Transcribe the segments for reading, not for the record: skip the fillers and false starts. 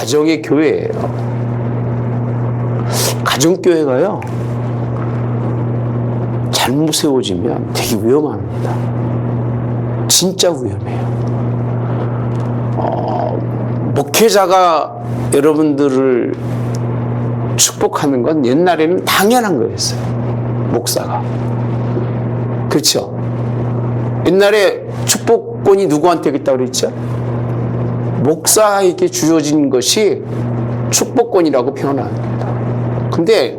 가정의 교회예요. 가정교회가요, 잘못 세워지면 되게 위험합니다. 진짜 위험해요. 목회자가 여러분들을 축복하는 건 옛날에는 당연한 거였어요. 목사가. 그렇죠? 옛날에 축복권이 누구한테 있다고 그랬죠? 목사에게 주어진 것이 축복권이라고 표현합니다. 근데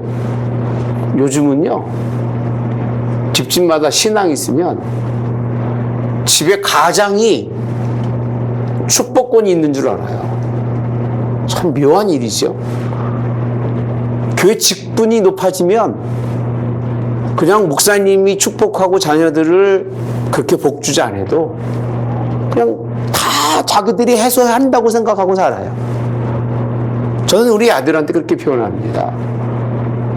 요즘은요, 집집마다 신앙이 있으면 집에 가장이 축복권이 있는 줄 알아요. 참 묘한 일이죠. 교회 직분이 높아지면 그냥 목사님이 축복하고 자녀들을 그렇게 복주지 않아도 그냥 다 자기들이 해소한다고 생각하고 살아요. 저는 우리 아들한테 그렇게 표현합니다.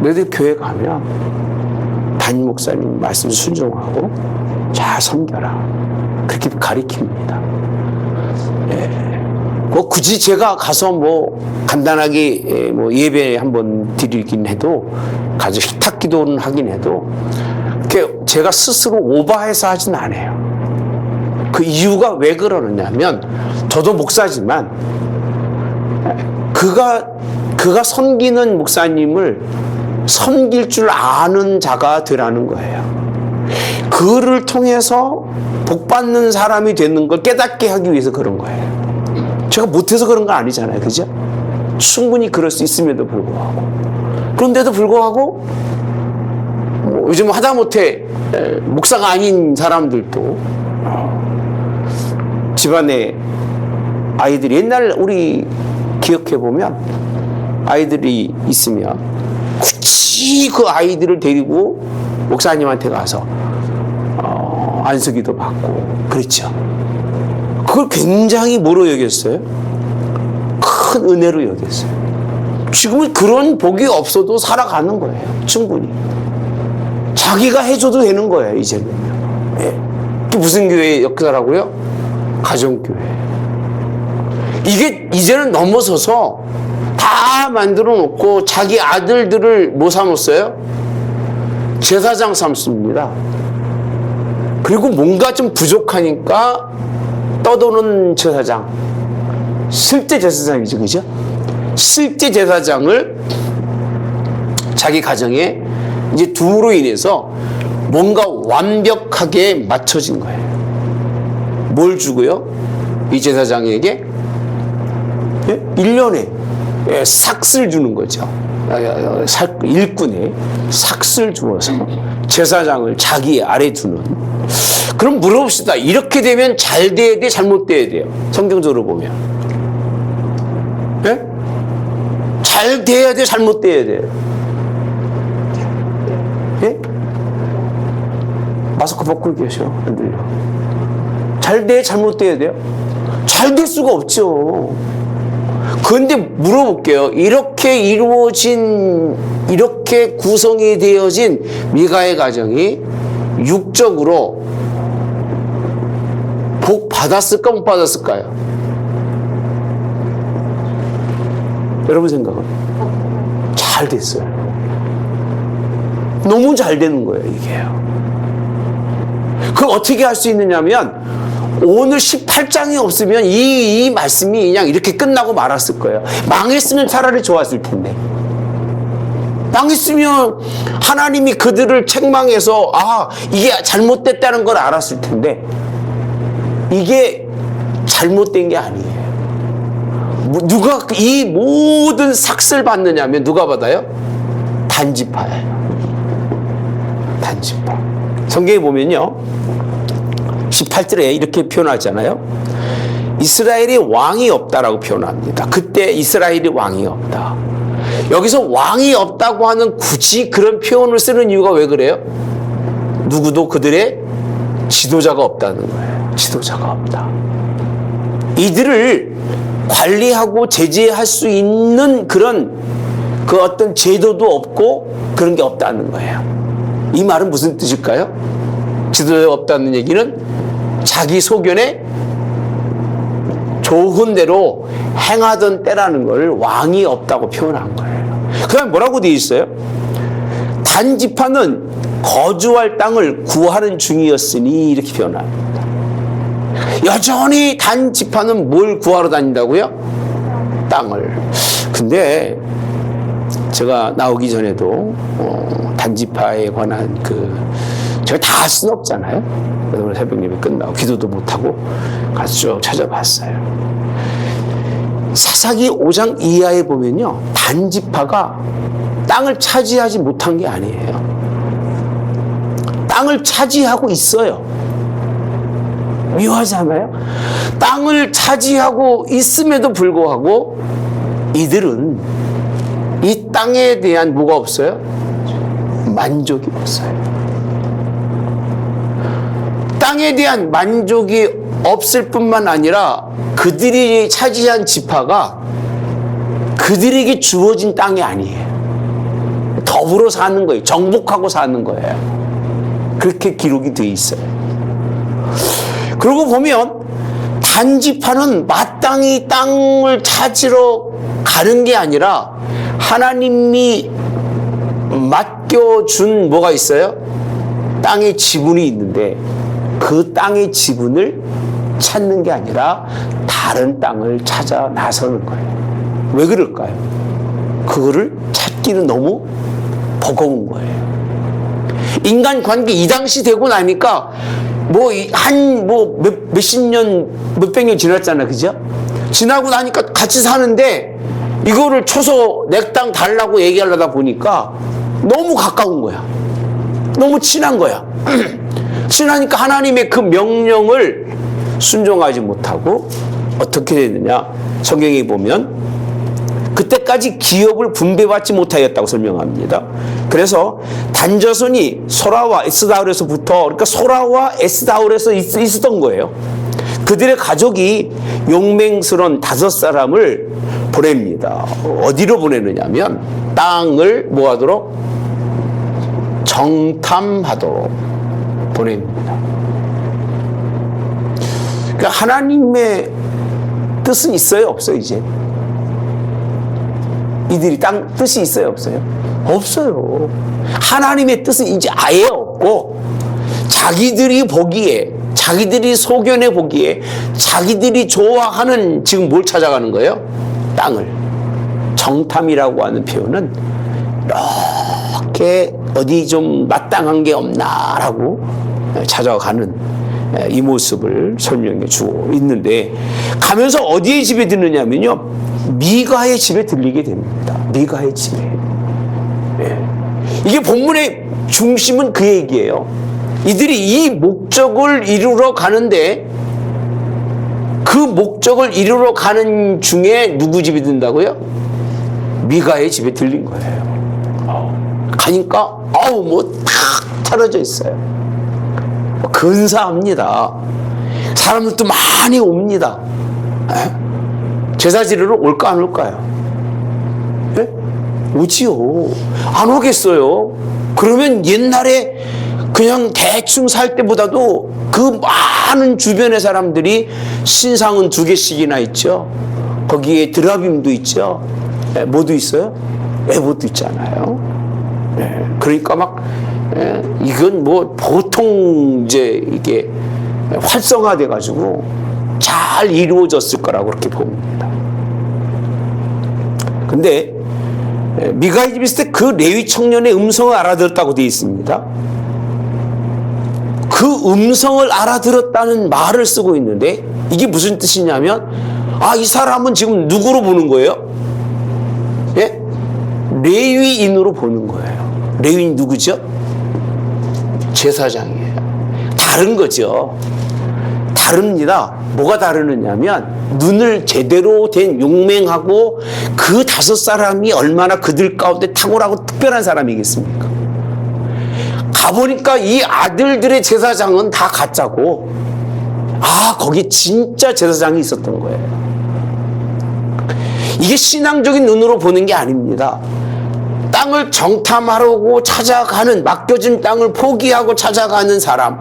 너희들 교회 가면 담임 목사님 말씀 순종하고 잘 섬겨라. 그렇게 가르칩니다. 굳이 제가 가서 간단하게 예배 한번 드리긴 해도, 가서 식탁 기도는 하긴 해도, 제가 스스로 오버해서 하진 않아요. 그 이유가 왜 그러느냐면, 저도 목사지만, 그가 섬기는 목사님을 섬길 줄 아는 자가 되라는 거예요. 그를 통해서 복받는 사람이 되는 걸 깨닫게 하기 위해서 그런 거예요. 제가 못해서 그런 건 아니잖아요. 그죠? 충분히 그럴 수 있음에도 불구하고. 그런데도 불구하고, 요즘 하다못해 목사가 아닌 사람들도 집안에 아이들이, 옛날 우리 기억해보면 아이들이 있으면 굳이 그 아이들을 데리고 목사님한테 가서 안수기도 받고 그랬죠. 그걸 굉장히 뭐로 여겼어요? 큰 은혜로 여겼어요. 지금은 그런 복이 없어도 살아가는 거예요. 충분히. 자기가 해줘도 되는 거예요, 이제는. 또 무슨 교회의 역사라고요? 가정교회. 이게 이제는 넘어서서 다 만들어 놓고 자기 아들들을 뭐 삼았어요? 제사장 삼습니다. 그리고 뭔가 좀 부족하니까 떠도는 제사장, 실제 제사장이죠, 그죠? 실제 제사장을 자기 가정에 이제 둠으로 인해서 뭔가 완벽하게 맞춰진 거예요. 뭘 주고요? 이 제사장에게 1년에 삭슬 주는 거죠. 일꾼에 삭슬 주어서 제사장을 자기 아래 두는. 그럼 물어봅시다. 이렇게 되면 잘 돼야 돼, 잘못 돼야 돼요? 성경적으로 보면. 네? 잘 돼야 돼, 잘못 돼야 돼요? 네? 마스크 벗고 계셔. 안 들려. 잘 돼, 잘못 돼야 돼요? 잘 될 수가 없죠. 그런데 물어볼게요. 이렇게 이루어진, 이렇게 구성이 되어진 미가의 가정이 육적으로 복 받았을까, 못 받았을까요? 여러분 생각은? 잘 됐어요. 너무 잘 되는 거예요, 이게요. 그걸 어떻게 할 수 있느냐면, 오늘 18장이 없으면 이 말씀이 그냥 이렇게 끝나고 말았을 거예요. 망했으면 차라리 좋았을 텐데. 망했으면 하나님이 그들을 책망해서 이게 잘못됐다는 걸 알았을 텐데, 이게 잘못된 게 아니에요. 누가 이 모든 삭슬 받느냐면 누가 받아요? 단지파예요. 단지파. 성경에 보면요, 18절에 이렇게 표현하잖아요. 이스라엘이 왕이 없다라고 표현합니다. 그때 이스라엘이 왕이 없다. 여기서 왕이 없다고 하는 굳이 그런 표현을 쓰는 이유가 왜 그래요? 누구도 그들의 지도자가 없다는 거예요. 지도자가 없다. 이들을 관리하고 제재할 수 있는 그런 그 어떤 제도도 없고 그런 게 없다는 거예요. 이 말은 무슨 뜻일까요? 지도자가 없다는 얘기는 자기 소견에 좋은 대로 행하던 때라는 걸 왕이 없다고 표현한 거예요. 그 다음에 뭐라고 되어 있어요? 단지파는 거주할 땅을 구하는 중이었으니 이렇게 표현합니다. 여전히 단지파는 뭘 구하러 다닌다고요? 땅을. 근데 제가 나오기 전에도 단지파에 관한 제가 다 할 수는 없잖아요. 그래서 오늘 새벽 예배 끝나고 기도도 못하고 가서 쭉 찾아봤어요. 사사기 5장 이하에 보면요, 단지파가 땅을 차지하지 못한 게 아니에요. 땅을 차지하고 있어요. 묘하지 않아요? 땅을 차지하고 있음에도 불구하고 이들은 이 땅에 대한 뭐가 없어요? 만족이 없어요. 땅에 대한 만족이 없을 뿐만 아니라 그들이 차지한 지파가 그들에게 주어진 땅이 아니에요. 더불어 사는 거예요. 정복하고 사는 거예요. 그렇게 기록이 되어 있어요. 그러고 보면 단지파는 마땅히 땅을 찾으러 가는 게 아니라 하나님이 맡겨준 뭐가 있어요? 땅의 지분이 있는데 그 땅의 지분을 찾는 게 아니라 다른 땅을 찾아 나서는 거예요. 왜 그럴까요? 그거를 찾기는 너무 버거운 거예요. 인간 관계 이 당시 되고 나니까 몇십 년, 몇백 년 지났잖아요. 그죠? 지나고 나니까 같이 사는데 이거를 쳐서 내 땅 달라고 얘기하려다 보니까 너무 가까운 거야. 너무 친한 거야. 친하니까 하나님의 그 명령을 순종하지 못하고 어떻게 되느냐? 성경에 보면 그때까지 기업을 분배받지 못하였다고 설명합니다. 그래서 단자손이 소라와 에스다울에서부터, 그러니까 소라와 에스다울에서 있었던 거예요. 그들의 가족이 용맹스러운 5사람을 보냅니다. 어디로 보내느냐면 땅을 뭐하도록? 정탐하도록 보냅니다. 그러니까 하나님의 뜻은 있어요, 없어요? 이제 이들이 땅 뜻이 있어요, 없어요? 없어요. 하나님의 뜻은 이제 아예 없고 자기들이 보기에, 자기들이 소견해 보기에, 자기들이 좋아하는 지금 뭘 찾아가는 거예요? 땅을. 정탐이라고 하는 표현은 이렇게 어디 좀 마땅한 게 없나라고 찾아가는 이 모습을 설명해 주고 있는데, 가면서 어디에 집에 드느냐면요, 미가의 집에 들리게 됩니다. 미가의 집에. 이게 본문의 중심은 그 얘기예요. 이들이 이 목적을 이루러 가는데 그 목적을 이루러 가는 중에 누구 집에 든다고요? 미가의 집에 들린 거예요. 가니까 탁 차려져 있어요. 근사합니다. 사람들도 많이 옵니다. 제사 지르러 올까 안 올까요? 네? 오지요. 안 오겠어요. 그러면 옛날에 그냥 대충 살 때보다도 그 많은 주변의 사람들이 신상은 2개씩이나 있죠. 거기에 드라빔도 있죠. 네, 뭐도 있어요? 에봇도 있잖아요. 네, 그러니까 이건 뭐 보통 이제 이게 활성화돼 가지고 잘 이루어졌을 거라고 그렇게 봅니다. 근데 미가의 집에 있을 때 그 레위 청년의 음성을 알아들었다고 되어 있습니다. 그 음성을 알아들었다는 말을 쓰고 있는데 이게 무슨 뜻이냐면, 이 사람은 지금 누구로 보는 거예요? 예? 레위인으로 보는 거예요. 레위인 누구죠? 제사장이에요. 다른 거죠. 다릅니다. 뭐가 다르느냐면 눈을 제대로 된 용맹하고 그 5사람이 얼마나 그들 가운데 탁월하고 특별한 사람이겠습니까? 가보니까 이 아들들의 제사장은 다 가짜고 거기 진짜 제사장이 있었던 거예요. 이게 신앙적인 눈으로 보는 게 아닙니다. 땅을 정탐하려고 찾아가는, 맡겨진 땅을 포기하고 찾아가는 사람,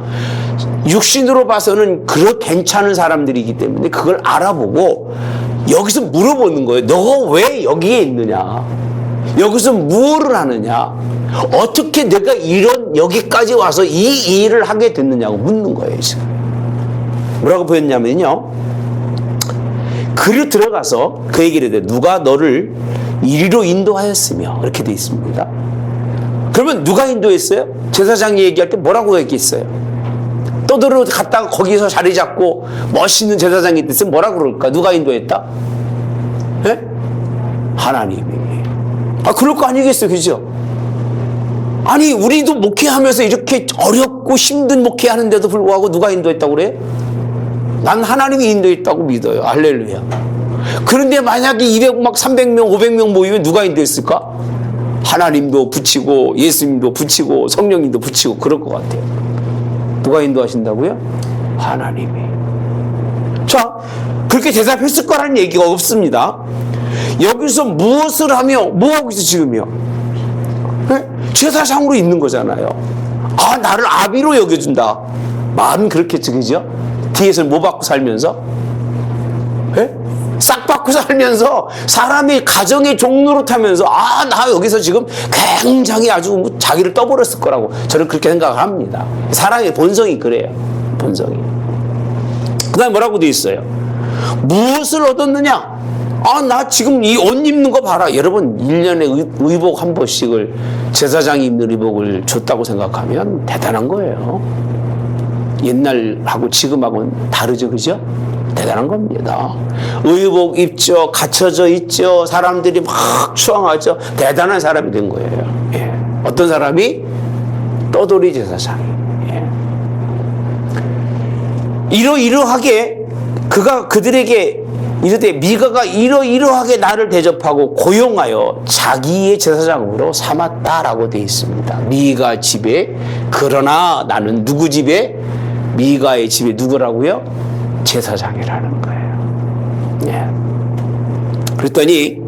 육신으로 봐서는 그렇게 괜찮은 사람들이기 때문에 그걸 알아보고 여기서 물어보는 거예요. 너가 왜 여기에 있느냐? 여기서 무엇을 하느냐? 어떻게 내가 이런 여기까지 와서 이 일을 하게 됐느냐고 묻는 거예요. 지금. 뭐라고 보였냐면요. 글을 들어가서 그 얘기를 해요. 누가 너를 이리로 인도하였으며 이렇게 돼 있습니다. 그러면 누가 인도했어요? 제사장이 얘기할 때 뭐라고 얘기했어요? 떠들어 갔다가 거기서 자리 잡고 멋있는 제사장이 있으면 뭐라고 그럴까? 누가 인도했다? 예? 하나님이. 그럴 거 아니겠어요, 그죠? 아니, 우리도 목회하면서 이렇게 어렵고 힘든 목회하는데도 불구하고 누가 인도했다고 그래? 난 하나님이 인도했다고 믿어요. 할렐루야. 그런데 만약에 200막 300명, 500명 모이면 누가 인도했을까? 하나님도 붙이고 예수님도 붙이고 성령님도 붙이고 그럴 것 같아요. 누가 인도하신다고요? 하나님이. 자, 그렇게 대답했을 거라는 얘기가 없습니다. 여기서 무엇을 하며 뭐하고 있어 지금요? 네? 제사장으로 있는 거잖아요. 나를 아비로 여겨준다. 마음은 그렇겠죠, 그죠? 뒤에서는 뭐 받고 살면서? 네? 싹 받고 살면서 사람의 가정의 종로로 타면서 나 여기서 지금 굉장히 아주 자기를 떠버렸을 거라고 저는 그렇게 생각을 합니다. 사람의 본성이 그래요. 본성이. 그 다음에 뭐라고 되어 있어요? 무엇을 얻었느냐? 나 지금 이 옷 입는 거 봐라. 여러분 1년에 의복 한 번씩을 제사장이 입는 의복을 줬다고 생각하면 대단한 거예요. 옛날하고 지금하고는 다르죠, 그죠? 대단한 겁니다. 의복 입죠, 갖춰져 있죠, 사람들이 막 추앙하죠. 대단한 사람이 된 거예요. 예. 어떤 사람이? 떠돌이 제사장이. 예. 이러이러하게 그들에게 이르되 미가가 이러이러하게 나를 대접하고 고용하여 자기의 제사장으로 삼았다라고 되어 있습니다. 미가 집에. 그러나 나는 누구 집에? 미가의 집에. 누구라고요? 제사장이라는 거예요. 예. 그랬더니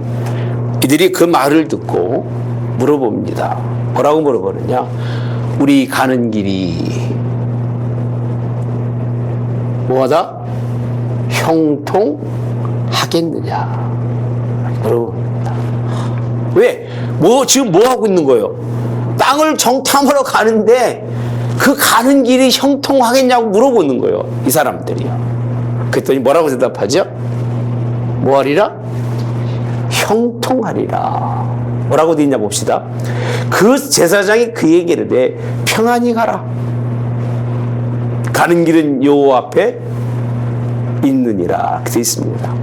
이들이 그 말을 듣고 물어봅니다. 뭐라고 물어보느냐? 우리 가는 길이 뭐하다? 형통하겠느냐? 물어봅니다. 왜? 지금 뭐 하고 있는 거예요? 땅을 정탐하러 가는데 그 가는 길이 형통하겠냐고 물어보는 거예요. 이 사람들이요. 그랬더니 뭐라고 대답하죠? 뭐하리라? 형통하리라. 뭐라고 되어 있냐 봅시다. 그 제사장이 그 얘기를 해. 평안히 가라. 가는 길은 여호와 앞에 있느니라. 되어 있습니다.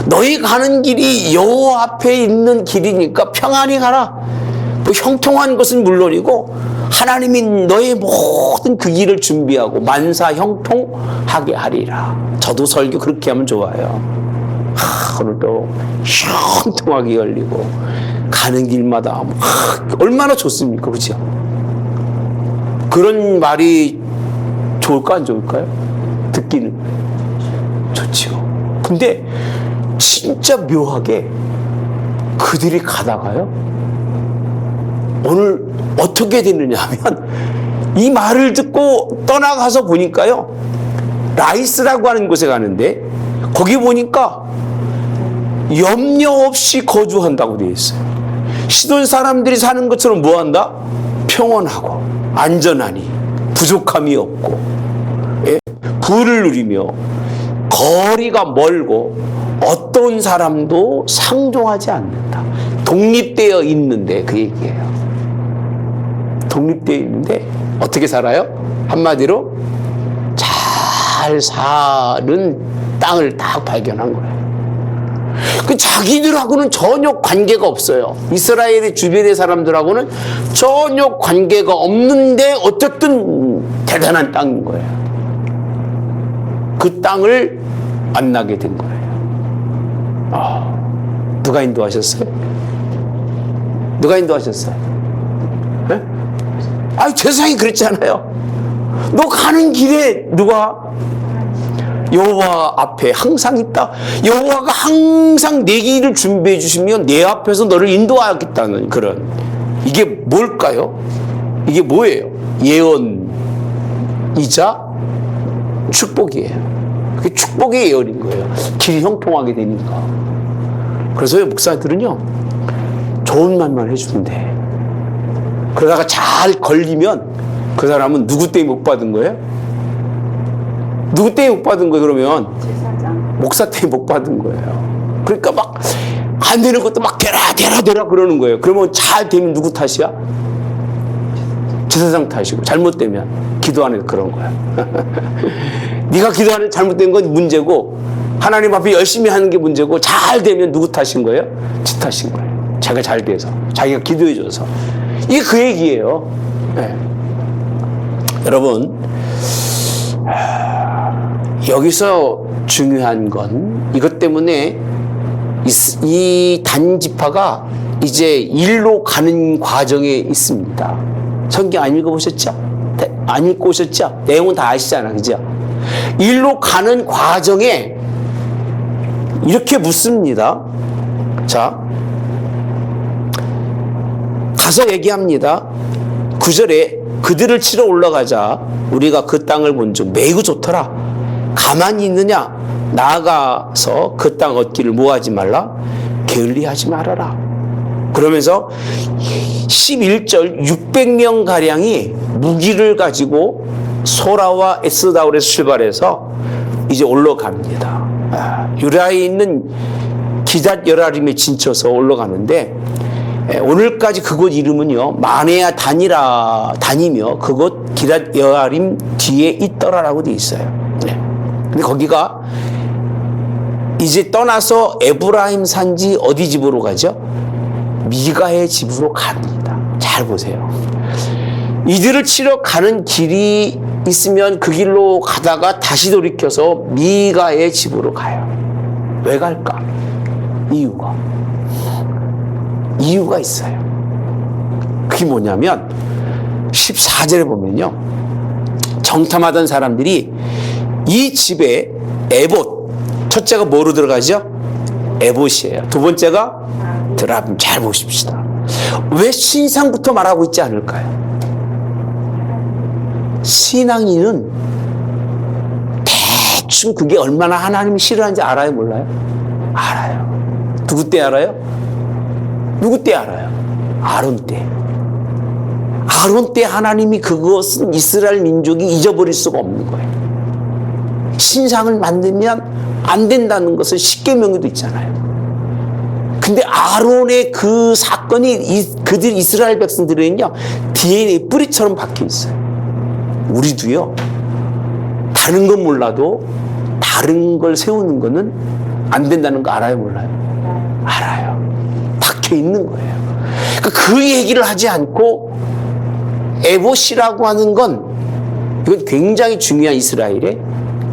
너희 가는 길이 여호와 앞에 있는 길이니까 평안히 가라. 뭐 형통한 것은 물론이고 하나님이 너의 모든 그 길을 준비하고 만사 형통하게 하리라. 저도 설교 그렇게 하면 좋아요. 오늘도 형통하게 열리고 가는 길마다 얼마나 좋습니까, 그렇죠? 그런 말이 좋을까 안 좋을까요? 듣기는 좋죠. 근데 진짜 묘하게 그들이 가다가요, 오늘 어떻게 됐느냐 하면 이 말을 듣고 떠나가서 보니까요, 라이스라고 하는 곳에 가는데 거기 보니까 염려 없이 거주한다고 되어 있어요. 시돈 사람들이 사는 것처럼 뭐한다? 평온하고 안전하니 부족함이 없고, 예? 부를 누리며 거리가 멀고 어떤 사람도 상종하지 않는다. 독립되어 있는데 그 얘기예요. 독립되어 있는데 어떻게 살아요? 한마디로 잘 사는 땅을 딱 발견한 거예요. 그 자기들하고는 전혀 관계가 없어요. 이스라엘의 주변의 사람들하고는 전혀 관계가 없는데 어쨌든 대단한 땅인 거예요. 그 땅을 만나게 된 거예요. 누가 인도하셨어요? 누가 인도하셨어요? 네? 세상이 그랬잖아요. 너 가는 길에 누가? 여호와 앞에 항상 있다. 여호와가 항상 내 길을 준비해 주시면 내 앞에서 너를 인도하겠다는 그런, 이게 뭘까요? 이게 뭐예요? 이자 축복이에요. 그게 축복의 예언인 거예요. 길이 형통하게 되니까. 그래서 목사들은요, 좋은 말만 해주는데, 그러다가 잘 걸리면 그 사람은 누구 때문에 못 받은 거예요? 누구 때문에 못 받은 거예요, 그러면? 제사장. 목사 때문에 못 받은 거예요. 그러니까 막 안 되는 것도 막 되라 그러는 거예요. 그러면 잘 되면 누구 탓이야? 제사장 탓이고, 잘못되면 기도 안 해도 그런 거야. 네가 기도 안 해도 잘못된 건 문제고, 하나님 앞에 열심히 하는 게 문제고, 잘 되면 누구 탓인 거예요? 지 탓인 거예요. 자기가 잘 돼서, 자기가 기도해줘서. 이게 그 얘기예요. 네. 여러분, 여기서 중요한 건 이것 때문에 이 단지파가 이제 일로 가는 과정에 있습니다. 성경 안 읽어보셨죠? 안 읽고 오셨죠? 내용은 다 아시잖아, 그죠? 일로 가는 과정에 이렇게 묻습니다. 자, 가서 얘기합니다. 9절에 그들을 치러 올라가자. 우리가 그 땅을 본즉 매우 좋더라. 가만히 있느냐? 나아가서 그 땅 얻기를 뭐하지 말라? 게을리하지 말아라. 그러면서 11절 600명 가량이 무기를 가지고 소라와 에스다올에서 출발해서 이제 올라갑니다. 유라에 있는 기닷 여라림에 진쳐서 올라가는데, 오늘까지 그곳 이름은요 마네아 단이며 그곳 기닷 여라림 뒤에 있더라라고 돼 있어요. 근데 거기가 이제 떠나서 에브라임 산지 어디 집으로 가죠? 미가의 집으로 갑니다. 잘 보세요. 이들을 치러 가는 길이 있으면 그 길로 가다가 다시 돌이켜서 미가의 집으로 가요. 왜 갈까? 이유가 있어요. 그게 뭐냐면 14절에 보면요, 정탐하던 사람들이 이 집에 에봇, 첫째가 뭐로 들어가죠? 에봇이에요. 두 번째가 드라빔. 잘 보십시다. 왜 신상부터 말하고 있지 않을까요? 신앙인은 대충 그게 얼마나 하나님이 싫어하는지 알아요, 몰라요? 알아요. 누구 때 알아요? 누구 때 알아요? 아론 때. 아론 때 하나님이 그것은 이스라엘 민족이 잊어버릴 수가 없는 거예요. 신상을 만들면 안 된다는 것을 십계명에도 있잖아요. 근데 아론의 그 사건이 그들 이스라엘 백성들에는요 DNA 뿌리처럼 박혀 있어요. 우리도요, 다른 건 몰라도 다른 걸 세우는 거는 안 된다는 거 알아요, 몰라요? 알아요. 박혀 있는 거예요. 그러니까 그 얘기를 하지 않고 에봇이라고 하는 건, 이건 굉장히 중요한 이스라엘의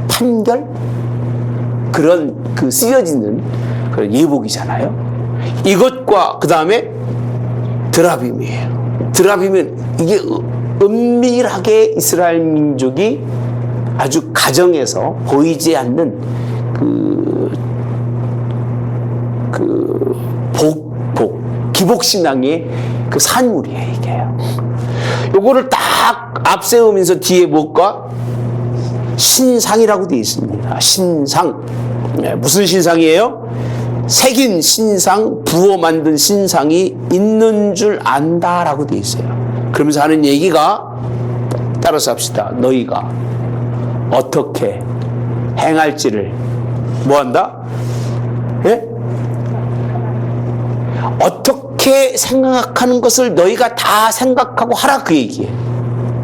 판결, 그런 그 쓰여지는 그런 예복이잖아요. 이것과 그 다음에 드라빔이에요. 드라빔은 이게 은밀하게 이스라엘 민족이 아주 가정에서 보이지 않는 기복신앙의 그 산물이에요, 이게요. 요거를 딱 앞세우면서 뒤에 뭐가? 신상이라고 되어 있습니다. 신상. 무슨 신상이에요? 새긴 신상, 부어 만든 신상이 있는 줄 안다라고 되어 있어요. 그러면서 하는 얘기가, 따라서 합시다. 너희가 어떻게 행할지를 뭐한다? 예? 어떻게 생각하는 것을 너희가 다 생각하고 하라, 그 얘기예요.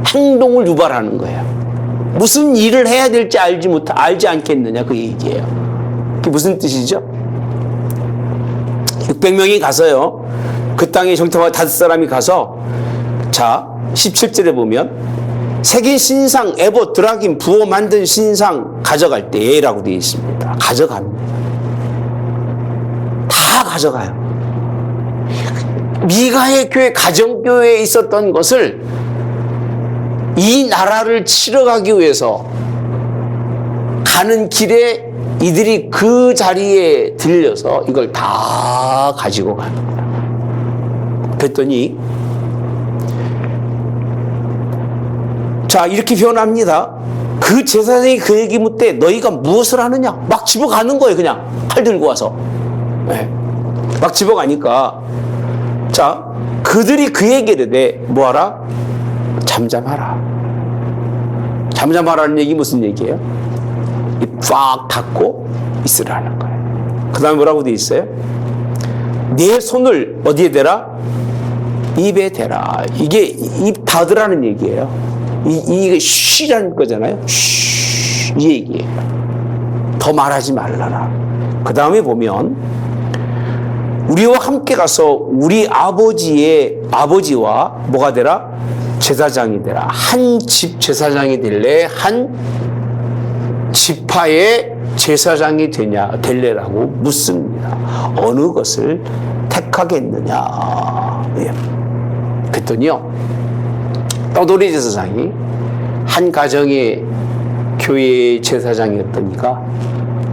행동을 유발하는 거예요. 무슨 일을 해야 될지 알지 않겠느냐, 그 얘기예요. 그게 무슨 뜻이죠? 600명이 가서요, 그 땅에 정탐하고 5사람이 가서, 자 17절에 보면 새긴 신상, 에봇, 드라김, 부어 만든 신상 가져갈 때라고 되어 있습니다. 가져갑니다. 다 가져가요. 미가의 교회, 가정교회에 있었던 것을 이 나라를 치러 가기 위해서 가는 길에 이들이 그 자리에 들려서 이걸 다 가지고 갑니다. 그랬더니 자, 이렇게 표현합니다. 그 제사장이 그에게 묻되 너희가 무엇을 하느냐? 막 집어가는 거예요. 그냥 칼 들고 와서. 네. 막 집어가니까 자, 그들이 그에게 이르되 뭐하라? 잠잠하라. 잠잠하라는 얘기 무슨 얘기예요? 꽉 닫고 있으라는 거예요. 그 다음에 뭐라고 돼 있어요? 네 손을 어디에 대라? 입에 대라. 이게 입 닫으라는 얘기예요. 이게 쉬라는 거잖아요. 쉬, 이 얘기예요. 더 말하지 말라라. 그 다음에 보면 우리와 함께 가서 우리 아버지와 뭐가 되라? 제사장이 되라. 한 집 제사장이 될래? 한 지파의 제사장이 될래라고 묻습니다. 어느 것을 택하겠느냐. 예. 그랬더니요, 떠돌이 제사장이 한 가정의 교회의 제사장이었더니까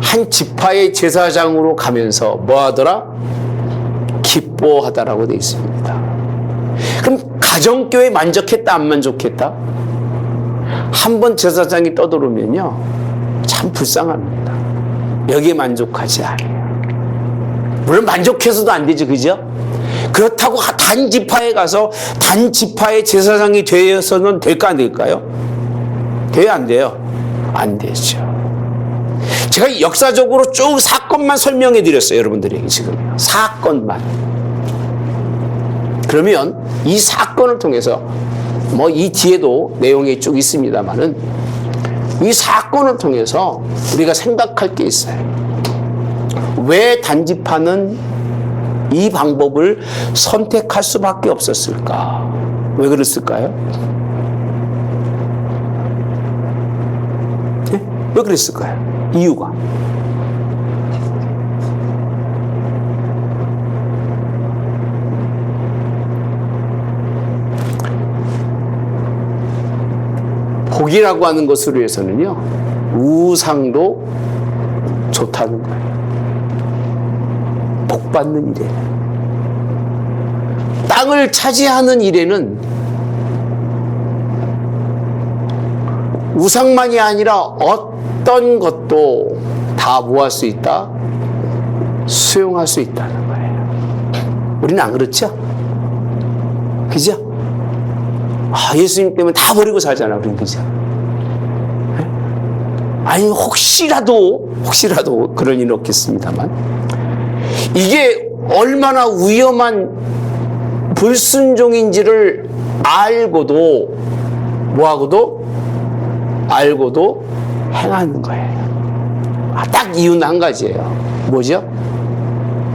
한 지파의 제사장으로 가면서 뭐 하더라? 기뻐하다라고 되어 있습니다. 그럼 가정교회 만족했다, 안 만족했다? 한번 제사장이 떠돌으면요, 참 불쌍합니다. 여기에 만족하지 않아요. 물론 만족해서도 안 되죠, 그죠? 그렇다고 단 지파에 가서 단 지파의 제사장이 되어서는 될까 안 될까요? 돼요, 안 돼요? 안 되죠. 제가 역사적으로 쭉 사건만 설명해 드렸어요, 여러분들에게 지금. 사건만. 그러면 이 사건을 통해서 뭐 이 뒤에도 내용이 쭉 있습니다만은 이 사건을 통해서 우리가 생각할 게 있어요. 왜 단지파는 이 방법을 선택할 수밖에 없었을까? 왜 그랬을까요? 네? 왜 그랬을까요? 이유가. 복이라고 하는 것으로 해서는요, 우상도 좋다는 거예요. 복 받는 일에. 땅을 차지하는 일에는 우상만이 아니라 어떤 것도 다 뭐 할 수 있다? 수용할 수 있다는 거예요. 우리는 안 그렇죠? 그죠? 예수님 때문에 다 버리고 살잖아, 우리는. 그죠? 아니, 혹시라도 그런 일은 없겠습니다만, 이게 얼마나 위험한 불순종인지를 알고도 행하는 거예요. 딱 이유는 한 가지예요. 뭐죠?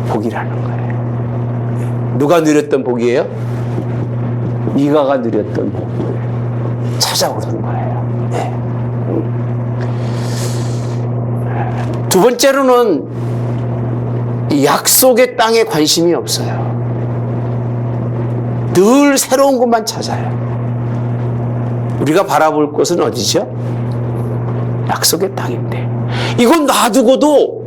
복이라는 거예요. 누가 누렸던 복이에요? 미가가 누렸던 복을 찾아오는 거예요. 네. 두 번째로는 약속의 땅에 관심이 없어요. 늘 새로운 것만 찾아요. 우리가 바라볼 곳은 어디죠? 약속의 땅인데, 이건 놔두고도,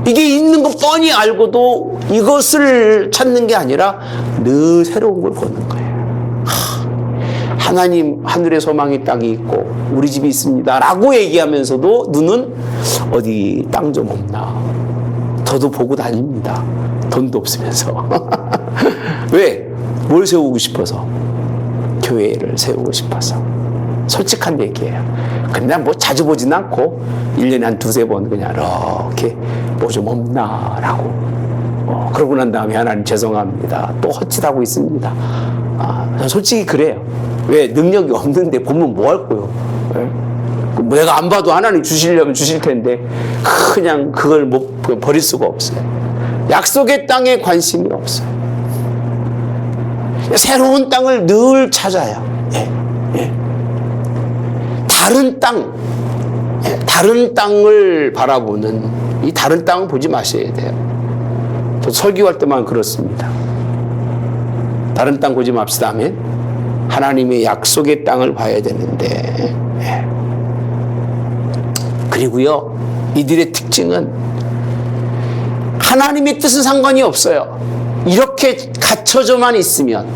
이게 있는 거 뻔히 알고도 이것을 찾는 게 아니라 늘 새로운 걸 보는 거예요. 하나님, 하늘의 소망의 땅이 있고 우리 집이 있습니다 라고 얘기하면서도 눈은 어디 땅 좀 없나? 저도 보고 다닙니다. 돈도 없으면서. 왜? 뭘 세우고 싶어서? 교회를 세우고 싶어서. 솔직한 얘기예요. 근데 뭐 자주 보진 않고 1년에 한 두세 번 그냥 이렇게 뭐 좀 없나 라고. 그러고 난 다음에 하나님 죄송합니다, 또 헛짓하고 있습니다. 솔직히 그래요. 왜? 능력이 없는데 보면 뭐 할 거요? 내가 안 봐도 하나님 주시려면 주실 텐데 그냥 그걸 버릴 수가 없어요. 약속의 땅에 관심이 없어요. 새로운 땅을 늘 찾아요. 다른 땅을 바라보는, 이 다른 땅을 보지 마셔야 돼요. 저 설교할 때만 그렇습니다. 다른 땅 보지 맙시다 하면 하나님의 약속의 땅을 봐야 되는데, 그리고요, 이들의 특징은 하나님의 뜻은 상관이 없어요. 이렇게 갇혀져만 있으면,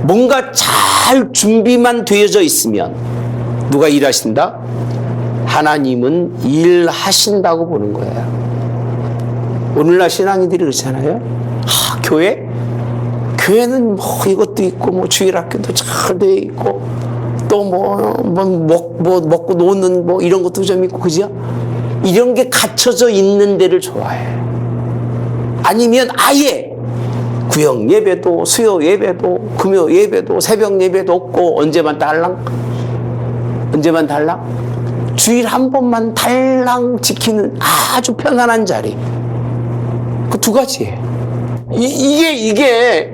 뭔가 잘 준비만 되어져 있으면 누가 일하신다? 하나님은 일하신다고 보는 거예요. 오늘날 신앙인들이 그렇잖아요. 교회는 뭐 이것도 있고 뭐 주일학교도 잘 돼 있고 또 먹고 노는 뭐 이런 것도 좀 있고 그죠? 이런 게 갖춰져 있는 데를 좋아해. 아니면 아예 구역 예배도 수요 예배도 금요 예배도 새벽 예배도 없고 언제만 달랑 주일 한 번만 달랑 지키는 아주 편안한 자리. 그 두 가지예요. 이게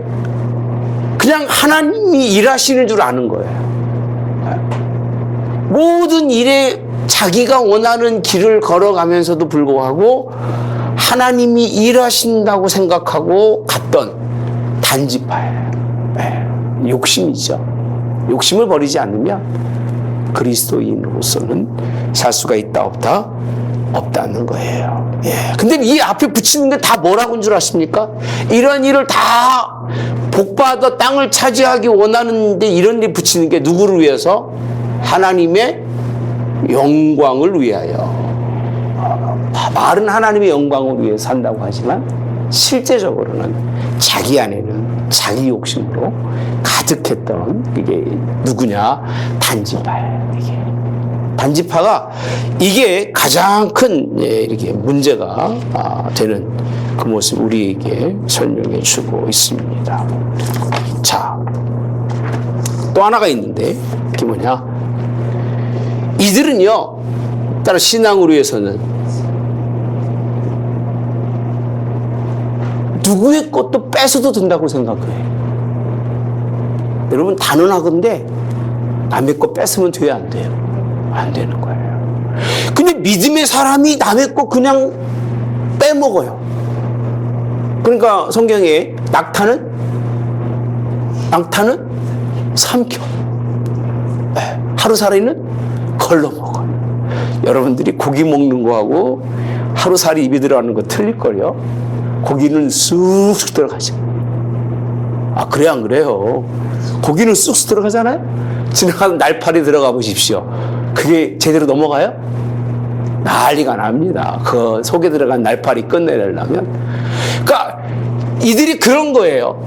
그냥 하나님이 일하시는 줄 아는 거예요. 모든 일에 자기가 원하는 길을 걸어가면서도 불구하고 하나님이 일하신다고 생각하고 갔던 단지파예요. 욕심이죠. 욕심을 버리지 않으면 그리스도인으로서는 살 수가 있다 없다? 없다는 거예요. 근데 이 앞에 붙이는 게 다 뭐라고 한 줄 아십니까? 이런 일을 다 복받아 땅을 차지하기 원하는데 이런 일 붙이는 게 누구를 위해서? 하나님의 영광을 위하여. 말은 하나님의 영광을 위해 산다고 하지만 실제적으로는 자기 안에는 자기 욕심으로 가득했던 이게 누구냐? 단지파예요. 단지파가 이게 가장 큰 이렇게 문제가 되는 그 모습 우리에게 설명해 주고 있습니다. 자, 또 하나가 있는데 그게 뭐냐? 이들은요, 따라 신앙으로 위해서는 누구의 것도 뺏어도 된다고 생각해요. 여러분 단언하건대 남의 것 뺏으면 돼요, 안 돼요? 안 되는 거예요. 근데 믿음의 사람이 남의 거 그냥 빼먹어요. 그러니까 성경에 낙타는 삼켜. 하루살이는 걸러먹어. 여러분들이 고기 먹는 거하고 하루살이 입에 들어가는 거 틀릴걸요? 고기는 쑥쑥 들어가죠. 그래 안 그래요? 고기는 쑥쑥 들어가잖아요? 지나가는 날파리 들어가 보십시오. 그게 제대로 넘어가요? 난리가 납니다. 그 속에 들어간 날파리 끝내려면. 그러니까 이들이 그런 거예요.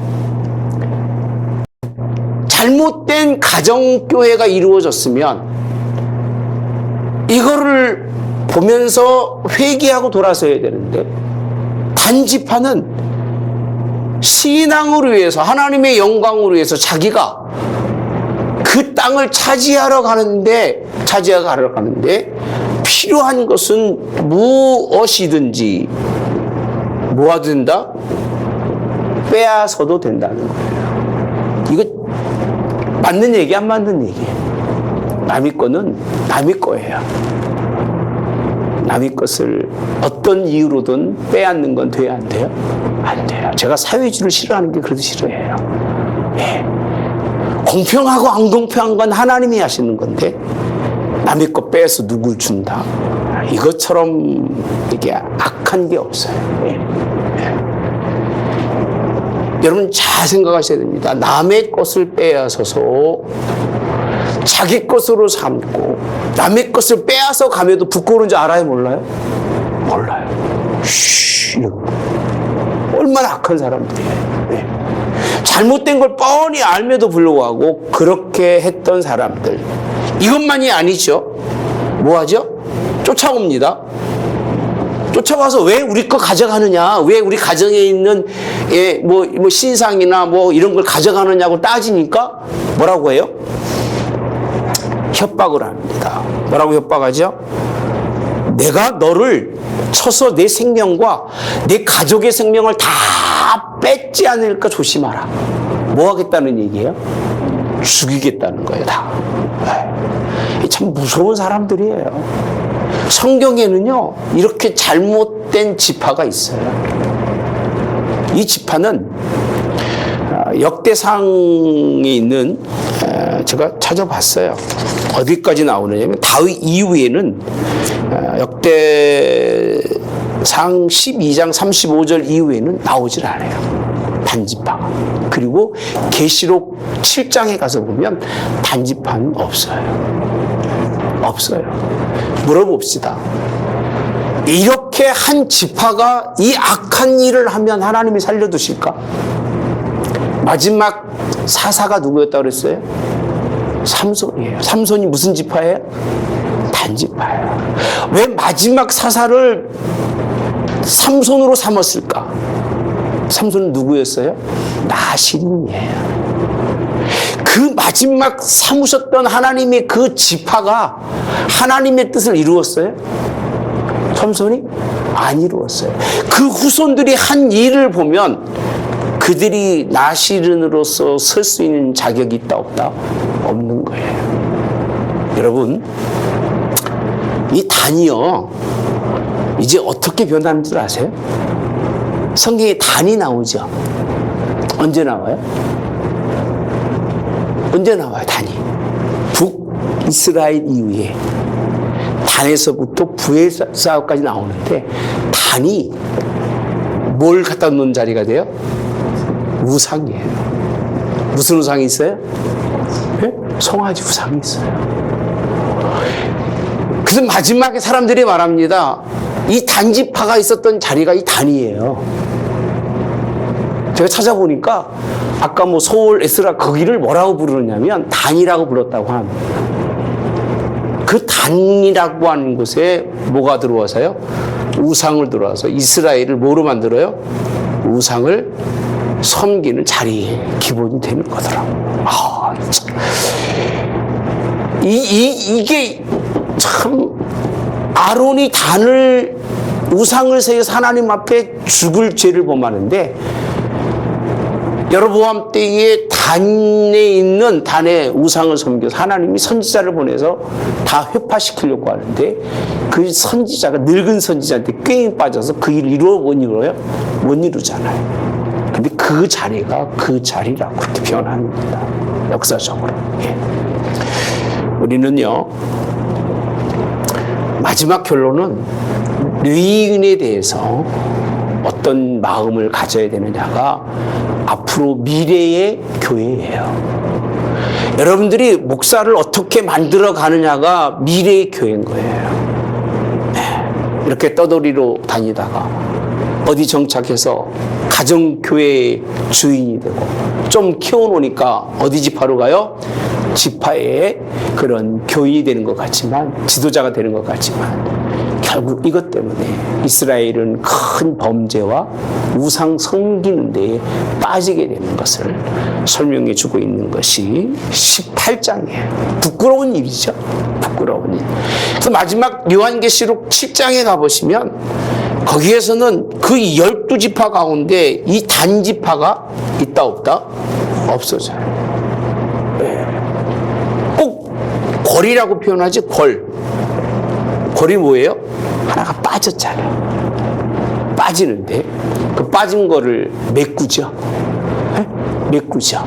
잘못된 가정교회가 이루어졌으면 이거를 보면서 회개하고 돌아서야 되는데 단지파는 신앙을 위해서 하나님의 영광을 위해서 자기가 그 땅을 차지하러 가는데 필요한 것은 무엇이든지 뭐가 된다? 빼앗아도 된다는 거예요. 이거 맞는 얘기 안 맞는 얘기예요. 남의 거는 남의 거예요. 남의 것을 어떤 이유로든 빼앗는 건 돼야 안 돼요? 안 돼요. 제가 사회주의를 싫어하는 게 그래도 싫어해요. 공평하고 안 공평한 건 하나님이 하시는 건데 남의 거 빼서 누굴 준다? 이것처럼 이게 악한 게 없어요. 여러분 잘 생각하셔야 됩니다. 남의 것을 빼앗아서 자기 것으로 삼고 남의 것을 빼앗아 가면도 부끄러운 줄 알아요? 몰라요? 몰라요. 얼마나 악한 사람들이에요. 잘못된 걸 뻔히 알면도 불구하고 그렇게 했던 사람들. 이것만이 아니죠. 뭐하죠? 쫓아옵니다. 쫓아와서 왜 우리 거 가져가느냐, 왜 우리 가정에 있는 뭐 신상이나 뭐 이런 걸 가져가느냐고 따지니까 뭐라고 해요? 협박을 합니다. 뭐라고 협박하죠? 내가 너를 쳐서 내 생명과 내 가족의 생명을 다 뺏지 않을까 조심하라. 뭐 하겠다는 얘기예요? 죽이겠다는 거예요, 다. 참 무서운 사람들이에요. 성경에는요, 이렇게 잘못된 지파가 있어요. 이 지파는 역대상에 있는, 제가 찾아봤어요. 어디까지 나오느냐면 다윗 이후에는 역대상 12장 35절 이후에는 나오질 않아요. 단지파가. 그리고 계시록 7장에 가서 보면 단지파는 없어요. 없어요. 물어봅시다. 이렇게 한 지파가 이 악한 일을 하면 하나님이 살려두실까? 마지막 사사가 누구였다고 그랬어요? 삼손이에요. 삼손이 무슨 지파예요? 단지파예요. 왜 마지막 사사를 삼손으로 삼았을까? 삼손은 누구였어요? 나실인이에요. 그 마지막 삼으셨던 하나님의 그 지파가 하나님의 뜻을 이루었어요? 삼손이 안 이루었어요. 그 후손들이 한 일을 보면 그들이 나실인으로서 설 수 있는 자격이 있다 없다? 없는 거예요. 여러분, 이 단이요, 이제 어떻게 변하는 줄 아세요? 성경에 단이 나오죠. 언제 나와요? 언제 나와요, 단이? 북이스라엘 이후에 단에서부터 부엘사까지 나오는데, 단이 뭘 갖다 놓는 자리가 돼요? 우상이에요. 무슨 우상이 있어요? 네? 송아지 우상이 있어요. 그래서 마지막에 사람들이 말합니다. 이 단지파가 있었던 자리가 이 단이에요. 제가 찾아보니까 아까 뭐 소울 에스라 거기를 뭐라고 부르느냐면 단이라고 불렀다고 합니다. 그 단이라고 하는 곳에 뭐가 들어와서요? 우상을 들어와서 이스라엘을 뭐로 만들어요? 우상을 섬기는 자리에 기본이 되는 거더라고요. 아, 참. 이게 참, 아론이 단을, 우상을 세워서 하나님 앞에 죽을 죄를 범하는데, 여로보암 때에 단에 있는 단의 우상을 섬겨서 하나님이 선지자를 보내서 다 회파시키려고 하는데, 그 선지자가 늙은 선지자한테 꾀에 빠져서 그 일을 이루어 못 이루어요? 못 이루잖아요. 근데 그 자리가 그 자리라고 그렇게 변합니다. 역사적으로. 예. 우리는요, 마지막 결론은 레위인에 대해서 어떤 마음을 가져야 되느냐가 앞으로 미래의 교회예요. 여러분들이 목사를 어떻게 만들어 가느냐가 미래의 교회인 거예요. 네. 이렇게 떠돌이로 다니다가 어디 정착해서 가정교회의 주인이 되고 좀 키워놓으니까 어디 지파로 가요? 지파의 그런 교인이 되는 것 같지만, 지도자가 되는 것 같지만, 결국 이것 때문에 이스라엘은 큰 범죄와 우상 섬기는 데에 빠지게 되는 것을 설명해 주고 있는 것이 18장이에요. 부끄러운 일이죠. 부끄러운 일. 그래서 마지막 요한계시록 7장에 가보시면 거기에서는 그 12지파 가운데 이 단지파가 있다 없다? 없어져요. 꼭 골이라고 표현하지. 골이 뭐예요? 하나가 빠졌잖아요. 빠지는데 그 빠진 거를 메꾸죠. 네? 메꾸죠.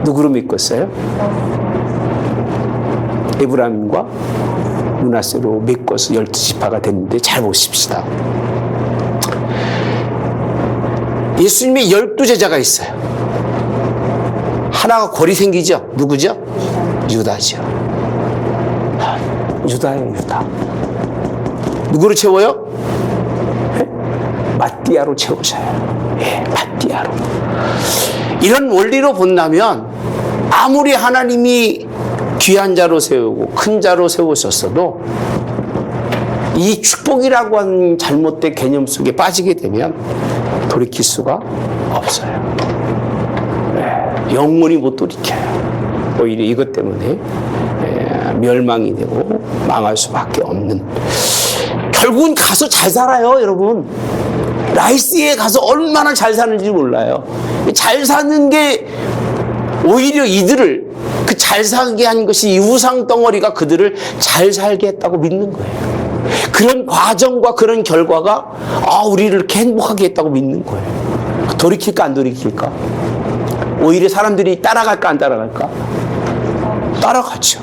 누구로 메꿨어요? 에브라임과 므낫세로 메꿔서 12지파가 됐는데, 잘 보십시다. 예수님의 12제자가 있어요. 하나가 골이 생기죠. 누구죠? 유다죠. 유다예요, 유다. 누구로 채워요? 네? 마띠아로 채우셔요. 예, 마띠아로. 이런 원리로 본다면 아무리 하나님이 귀한 자로 세우고 큰 자로 세우셨어도 이 축복이라고 하는 잘못된 개념 속에 빠지게 되면 돌이킬 수가 없어요. 네, 영원히 못 돌이켜요. 오히려 이것 때문에 멸망이 되고 망할 수밖에 없는. 결국은 가서 잘 살아요, 여러분. 라이스에 가서 얼마나 잘 사는지 몰라요. 잘 사는 게 오히려 이들을, 그 잘 살게 한 것이 이 우상 덩어리가 그들을 잘 살게 했다고 믿는 거예요. 그런 과정과 그런 결과가 우리를 이렇게 행복하게 했다고 믿는 거예요. 돌이킬까 안 돌이킬까? 오히려 사람들이 따라갈까 안 따라갈까? 따라가죠.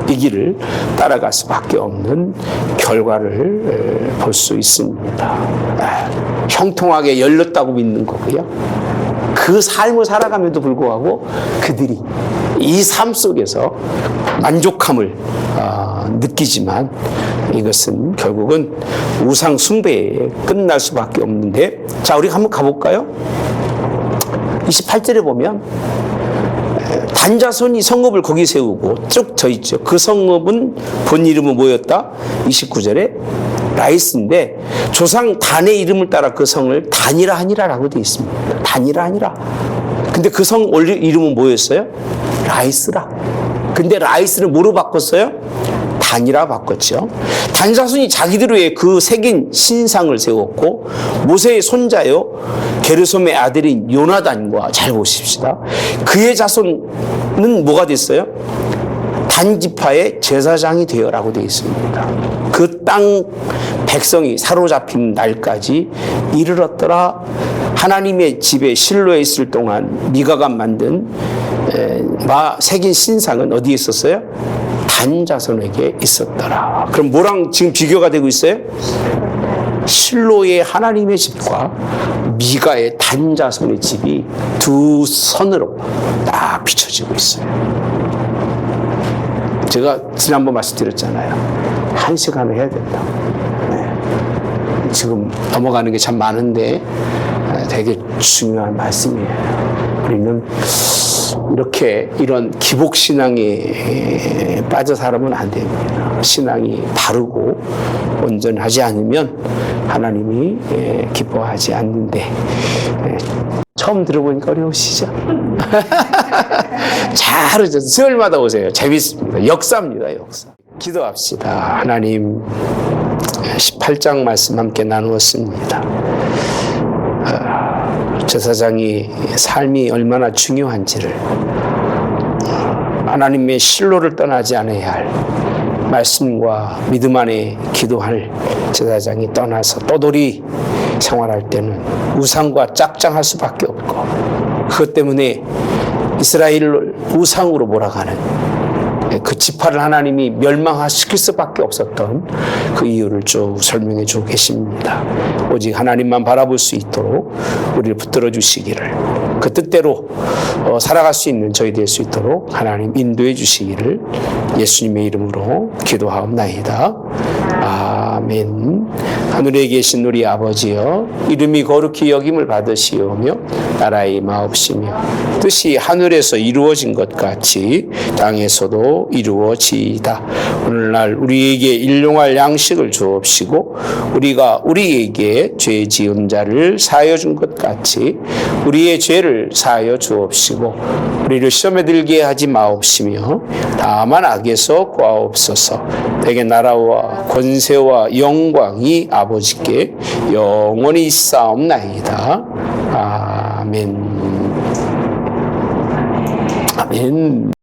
이 길을 따라갈 수밖에 없는 결과를 볼 수 있습니다. 형통하게 열렸다고 믿는 거고요. 그 삶을 살아감에도 불구하고 그들이 이 삶 속에서 만족함을 느끼지만 이것은 결국은 우상 숭배에 끝날 수밖에 없는데, 자, 우리 한번 가볼까요? 28절에 보면 단자손이 성읍을 거기 세우고 쭉 져 있죠. 그 성읍은 본 이름은 뭐였다? 29절에 라이스인데 조상 단의 이름을 따라 그 성을 단이라 하니라라고 되어 있습니다. 단이라 하니라. 근데 그 성 원래 이름은 뭐였어요? 라이스라. 근데 라이스를 뭐로 바꿨어요? 단이라 바꿨죠. 단자손이 자기들의 그 새긴 신상을 세웠고 모세의 손자요 게르솜의 아들인 요나단과, 잘 보십시다, 그의 자손은 뭐가 됐어요? 단지파의 제사장이 되어라고 되어 있습니다. 그 땅 백성이 사로잡힌 날까지 이르렀더라. 하나님의 집에 실로에 있을 동안 미가가 만든 새긴 신상은 어디에 있었어요? 단자손에게 있었더라. 그럼 뭐랑 지금 비교가 되고 있어요? 실로의 하나님의 집과 미가의 단자손의 집이 두 선으로 딱 비춰지고 있어요. 제가 지난번 말씀드렸잖아요. 1시간을 해야 된다. 네. 지금 넘어가는 게 참 많은데 되게 중요한 말씀이에요. 우리는 이렇게 이런 기복신앙에 빠져 살아면 안 됩니다. 신앙이 바르고 온전하지 않으면 하나님이 기뻐하지 않는데, 처음 들어보니까 어려우시죠? 잘 오셨어요. 수요일마다 오세요. 재밌습니다. 역사입니다. 역사. 기도합시다. 하나님, 18장 말씀 함께 나누었습니다. 제사장이 삶이 얼마나 중요한지를, 하나님의 실로를 떠나지 않아야 할 말씀과 믿음 안에 기도할 제사장이 떠나서 떠돌이 생활할 때는 우상과 짝장할 수밖에 없고, 그것 때문에 이스라엘을 우상으로 몰아가는 그 지파를 하나님이 멸망시킬 수밖에 없었던 그 이유를 쭉 설명해 주고 계십니다. 오직 하나님만 바라볼 수 있도록 우리를 붙들어 주시기를, 그 뜻대로 살아갈 수 있는 저희 될 수 있도록 하나님 인도해 주시기를 예수님의 이름으로 기도하옵나이다. 아멘. 하늘에 계신 우리 아버지여, 이름이 거룩히 여김을 받으시오며 나라의 마옵시며 뜻이 하늘에서 이루어진 것 같이 땅에서도 이루어지이다. 오늘날 우리에게 일용할 양식을 주옵시고 우리가 우리에게 죄 지은 자를 사하여 준 것 같이 우리의 죄를 사하여 주옵시고 우리를 시험에 들게 하지 마옵시며 다만 악에서 구하옵소서. 내게 나라와 권세와 영광이 아버지께 영원히 있사옵나이다. 아멘. 아멘.